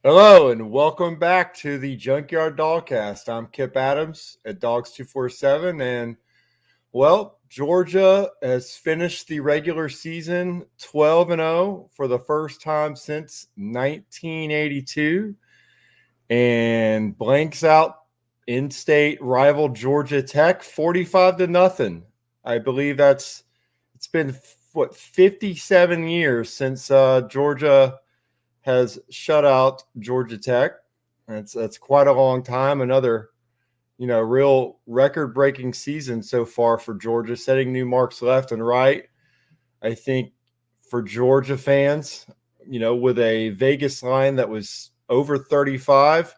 Hello and welcome back to the Junkyard Dawgcast. I'm Kip Adams at Dawgs247, and Georgia has finished the regular season 12-0 for the first time since 1982, and blanks out in-state rival Georgia Tech 45-0. I believe it's been 57 years since Georgia has shut out Georgia Tech. That's quite a long time. Another, real record-breaking season so far for Georgia, setting new marks left and right. I think for Georgia fans, with a Vegas line that was over 35,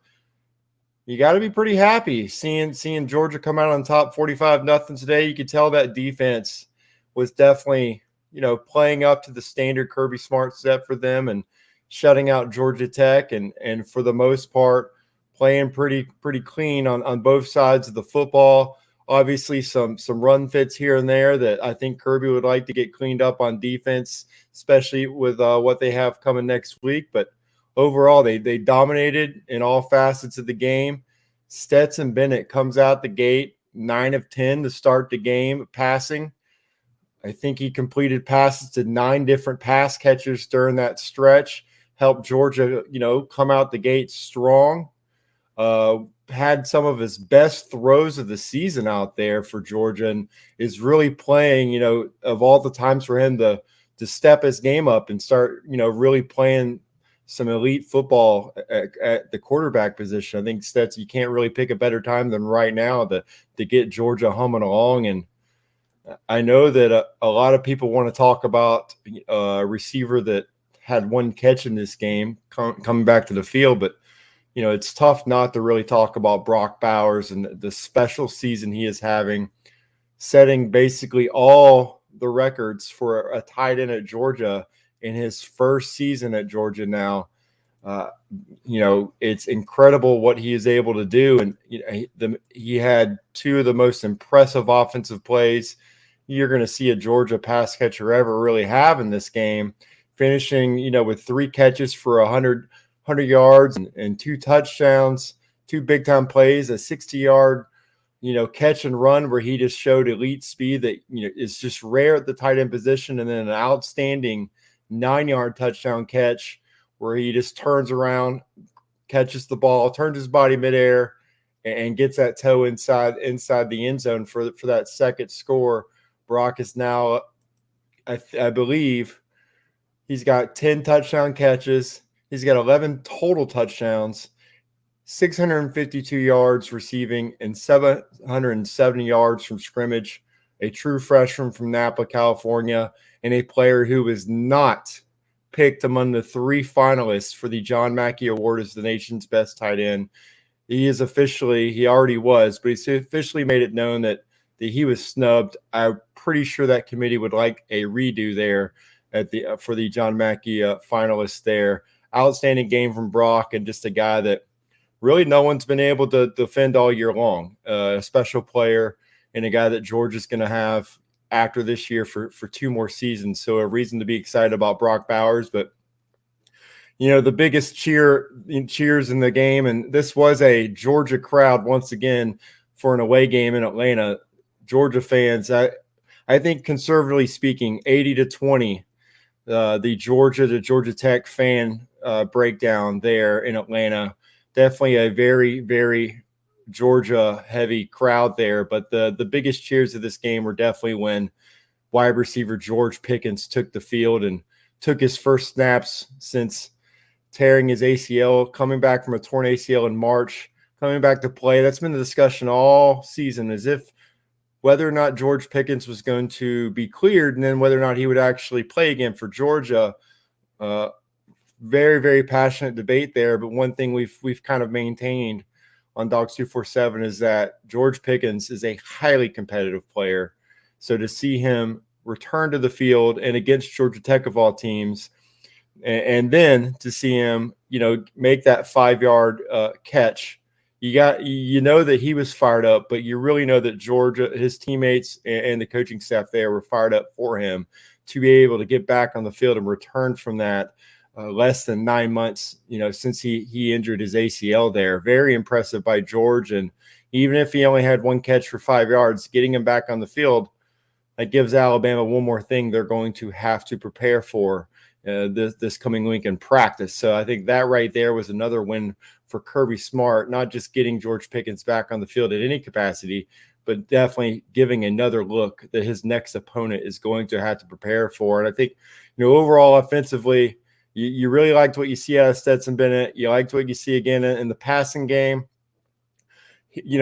you got to be pretty happy seeing Georgia come out on top 45-0 today. You could tell that defense was definitely, playing up to the standard Kirby Smart set for them and shutting out Georgia Tech and for the most part playing pretty clean on both sides of the football. Obviously some run fits here and there that I think Kirby would like to get cleaned up on defense, especially with what they have coming next week. But overall, they dominated in all facets of the game. Stetson Bennett comes out the gate 9 of 10 to start the game passing. I think he completed passes to 9 different pass catchers during that stretch. Helped Georgia, come out the gate strong. Had some of his best throws of the season out there for Georgia and is really playing, of all the times for him to step his game up and start, really playing some elite football at the quarterback position. I think you can't really pick a better time than right now to get Georgia humming along. And I know that a lot of people want to talk about a receiver that had one catch in this game coming back to the field, but it's tough not to really talk about Brock Bowers and the special season he is having, setting basically all the records for a tight end at Georgia in his first season at Georgia now. It's incredible what he is able to do, and he had 2 of the most impressive offensive plays you're going to see a Georgia pass catcher ever really have in this game, finishing, with 3 catches for 100 yards and 2 touchdowns, 2 big-time plays, a 60-yard, catch and run where he just showed elite speed that, is just rare at the tight end position, and then an outstanding 9-yard touchdown catch where he just turns around, catches the ball, turns his body midair, and gets that toe inside the end zone for that second score. Brock is now, I believe, he's got 10 touchdown catches. He's got 11 total touchdowns, 652 yards receiving, and 770 yards from scrimmage. A true freshman from Napa, California, and a player who was not picked among the 3 finalists for the John Mackey Award as the nation's best tight end. He already was, but he's officially made it known that he was snubbed. I'm pretty sure that committee would like a redo there for the John Mackey finalists there. Outstanding game from Brock, and just a guy that really no one's been able to defend all year long. A special player and a guy that Georgia's going to have after this year for 2 more seasons. So a reason to be excited about Brock Bowers. But, the biggest cheers in the game, and this was a Georgia crowd once again for an away game in Atlanta. Georgia fans, I think conservatively speaking, 80-20, the Georgia to Georgia Tech fan breakdown there in Atlanta. Definitely a very, very Georgia-heavy crowd there. But the biggest cheers of this game were definitely when wide receiver George Pickens took the field and took his first snaps since tearing his ACL, coming back from a torn ACL in March, coming back to play. That's been the discussion all season, as if whether or not George Pickens was going to be cleared and then whether or not he would actually play again for Georgia. Very, very passionate debate there. But one thing we've kind of maintained on Dawgs247 is that George Pickens is a highly competitive player. So to see him return to the field and against Georgia Tech of all teams, and then to see him, make that 5-yard catch, you know that he was fired up, but you really know that Georgia, his teammates and the coaching staff there were fired up for him to be able to get back on the field and return from that. less than 9 months, since he injured his ACL there. Very impressive by George. And even if he only had one catch for 5 yards, getting him back on the field, that gives Alabama one more thing they're going to have to prepare for this coming week in practice. So I think that right there was another win for Kirby Smart, not just getting George Pickens back on the field at any capacity, but definitely giving another look that his next opponent is going to have to prepare for. And I think, overall offensively, you really liked what you see out of Stetson Bennett. You liked what you see again in the passing game.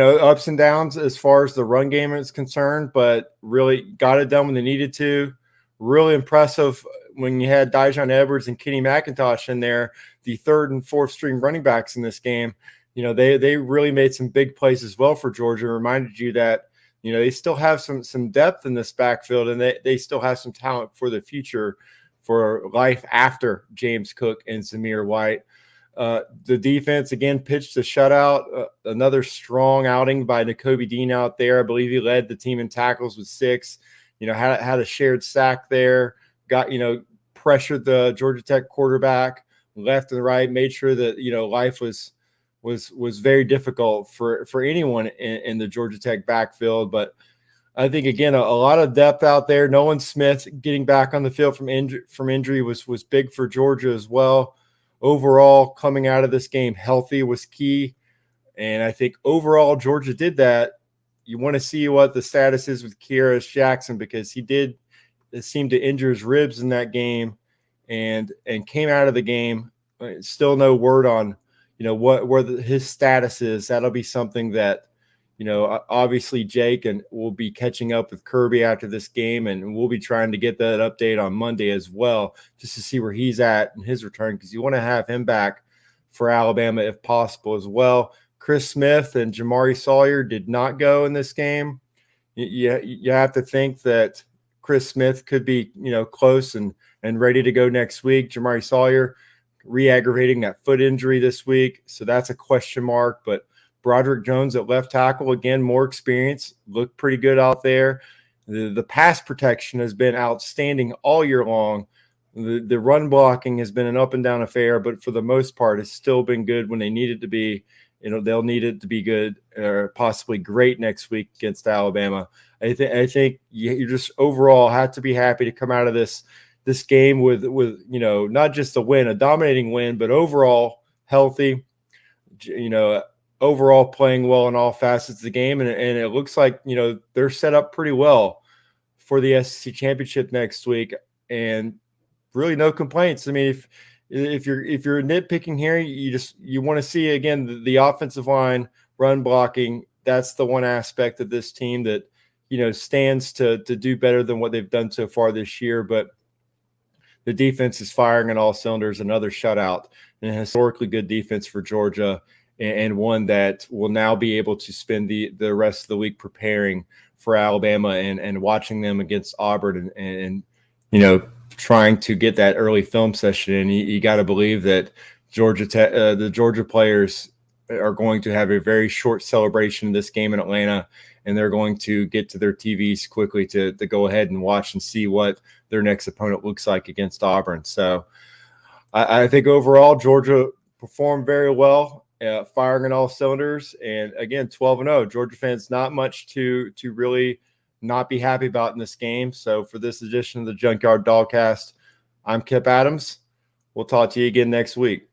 Ups and downs as far as the run game is concerned, but really got it done when they needed to. Really impressive when you had Dijon Edwards and Kenny McIntosh in there, the third and fourth string running backs in this game. They really made some big plays as well for Georgia. Reminded you that, they still have some depth in this backfield, and they still have some talent for the future, for life after James Cook and Zamir White. The defense, again, pitched a shutout. Another strong outing by Nakobe Dean out there. I believe he led the team in tackles with 6. Had a shared sack there. Got, pressured the Georgia Tech quarterback left and right. Made sure that, life was very difficult for anyone in the Georgia Tech backfield. But I think, again, a lot of depth out there. Nolan Smith getting back on the field from injury was big for Georgia as well. Overall, coming out of this game healthy was key. And I think overall Georgia did that. You want to see what the status is with Kearis Jackson, because he did seem to injure his ribs in that game and came out of the game. Still no word on, where his status is. That'll be something that, obviously Jake and will be catching up with Kirby after this game, and we'll be trying to get that update on Monday as well, just to see where he's at in his return, because you want to have him back for Alabama if possible as well. Chris Smith and Jamari Sawyer did not go in this game. You have to think that Chris Smith could be, close and ready to go next week. Jamari Sawyer re-aggravating that foot injury this week, so that's a question mark. But Broderick Jones at left tackle, again, more experience, looked pretty good out there. The pass protection has been outstanding all year long. The run blocking has been an up and down affair, but for the most part, it's still been good when they need it to be. They'll need it to be good or possibly great next week against Alabama. I think you just overall have to be happy to come out of this game with not just a win, a dominating win, but overall healthy. Overall playing well in all facets of the game, and it looks like they're set up pretty well for the SEC championship next week, and really no complaints. I mean, if you're nitpicking here, you want to see again the offensive line, run blocking. That's the one aspect of this team that stands to do better than what they've done so far this year. But the defense is firing on all cylinders. Another shutout, and a historically good defense for Georgia, and one that will now be able to spend the rest of the week preparing for Alabama and watching them against Auburn and trying to get that early film session. And you got to believe that the Georgia players are going to have a very short celebration in this game in Atlanta, and they're going to get to their TVs quickly to go ahead and watch and see what their next opponent looks like against Auburn. So I think overall Georgia performed very well. Firing on all cylinders, and again, 12-0. Georgia fans, not much to really not be happy about in this game. So for this edition of the Junkyard Dawgcast, I'm Kip Adams. We'll talk to you again next week.